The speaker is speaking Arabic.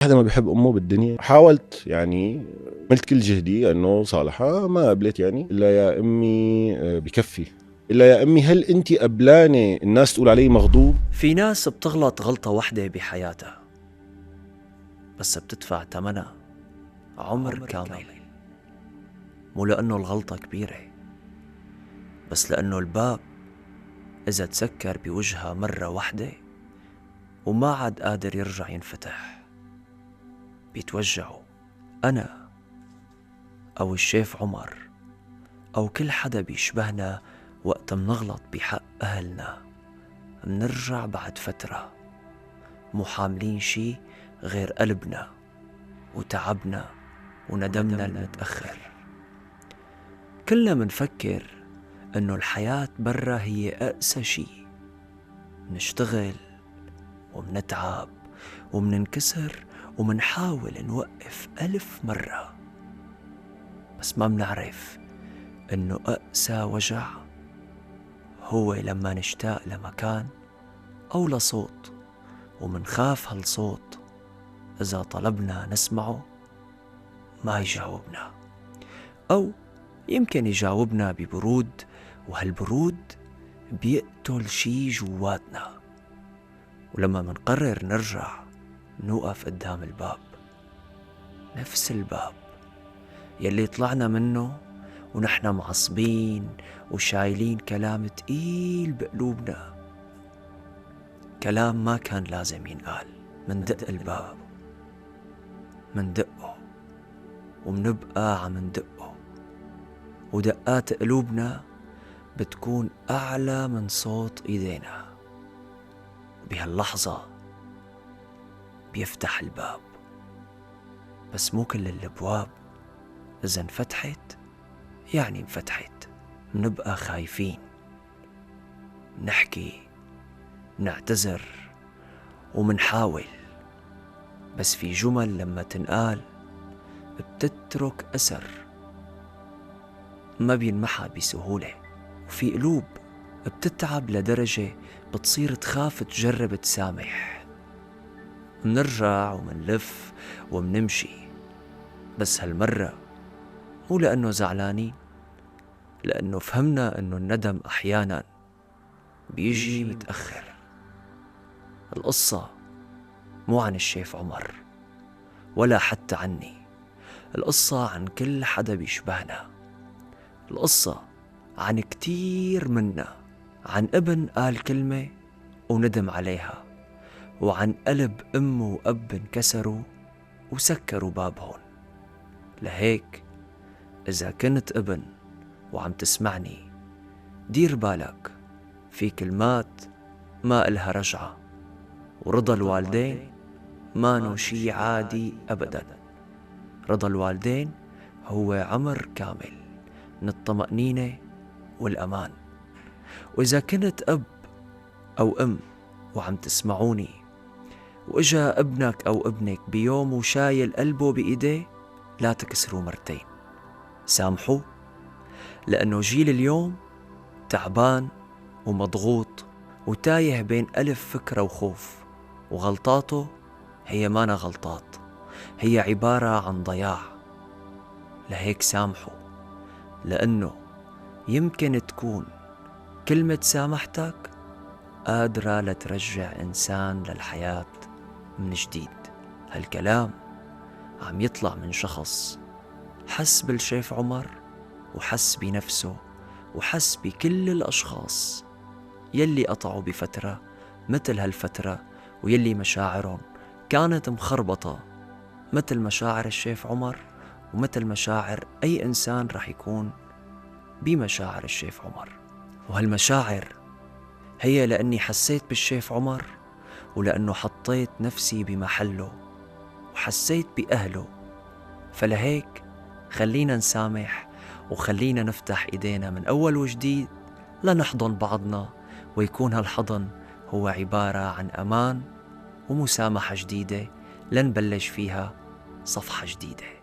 حدا ما بيحب امه بالدنيا. حاولت يعني، عملت كل جهدي انه صالحها، ما قبلت يعني. الا يا امي بكفي. الا يا امي، هل انت قبلانه الناس تقول علي مغضوب؟ في ناس بتغلط غلطة واحدة بحياتها بس بتدفع ثمنها عمر كامل، مو لأنه الغلطة كبيرة، بس لأنه الباب إذا تسكر بوجهها مرة واحدة وما عاد قادر يرجع ينفتح، بيتوجعوا أنا أو الشيف عمر أو كل حدا بيشبهنا. وقت منغلط بحق أهلنا منرجع بعد فترة مو حاملين شي غير قلبنا وتعبنا وندمنا المتأخر. كلنا منفكر إنه الحياة برا هي أقسى شي، منشتغل ومنتعب ومننكسر ومنحاول نوقف 1000 مرة، بس ما منعرف إنه أقسى وجع هو لما نشتاق لمكان أو لصوت ومنخاف هالصوت إذا طلبنا نسمعه ما يجاوبنا، أو يمكن يجاوبنا ببرود، وهالبرود بيقتل شي جواتنا. ولما منقرر نرجع نوقف قدام الباب، نفس الباب يلي طلعنا منه ونحن معصبين وشايلين كلام تقيل بقلوبنا، كلام ما كان لازم ينقال. مندق الباب، مندقه ومنبقى عم ندقه، ودقات قلوبنا بتكون أعلى من صوت إيدينا. بهاللحظة بيفتح الباب، بس مو كل الابواب إذا انفتحت يعني انفتحت. منبقى خايفين، نحكي، نعتذر ومنحاول، بس في جمل لما تنقال بتترك أثر ما بينمحى بسهولة، وفي قلوب بتتعب لدرجة بتصير تخاف تجرب تسامح. منرجع ومنلف ومنمشي، بس هالمرة مو لأنه زعلانين، لأنه فهمنا أنه الندم أحيانا بيجي متأخر. القصة مو عن الشيف عمر ولا حتى عني، القصة عن كل حدا بيشبهنا. القصة عن كتير منا، عن ابن قال كلمة وندم عليها، وعن قلب أم وأب انكسروا وسكروا بابهن. لهيك إذا كنت ابن وعم تسمعني، دير بالك في كلمات ما إلها رجعة، ورضا الوالدين ما شي عادي أبدا. رضا الوالدين هو عمر كامل من الطمأنينة والأمان. وإذا كنت أب أو أم وعم تسمعوني، وإجا ابنك أو ابنك بيوم وشايل قلبه بإيديه، لا تكسروا مرتين، سامحوه، لأنه جيل اليوم تعبان ومضغوط وتايه بين 1000 فكرة وخوف، وغلطاته هي مانا غلطات، هي عبارة عن ضياع. لهيك سامحوا، لأنه يمكن تكون كلمة سامحتك قادرة لترجع إنسان للحياة من جديد. هالكلام عم يطلع من شخص حس بالشيف عمر، وحس بنفسه، وحس بكل الأشخاص يلي قطعوا بفترة مثل هالفترة، ويلي مشاعرهم كانت مخربطة مثل مشاعر الشيف عمر، ومثل مشاعر أي إنسان رح يكون بمشاعر الشيف عمر. وهالمشاعر هي لأني حسيت بالشيف عمر، ولأنه حطيت نفسي بمحله وحسيت بأهله. فلهيك خلينا نسامح، وخلينا نفتح إيدينا من أول وجديد لنحضن بعضنا، ويكون هالحضن هو عبارة عن أمان ومسامحة جديدة لنبلش فيها صفحة جديدة.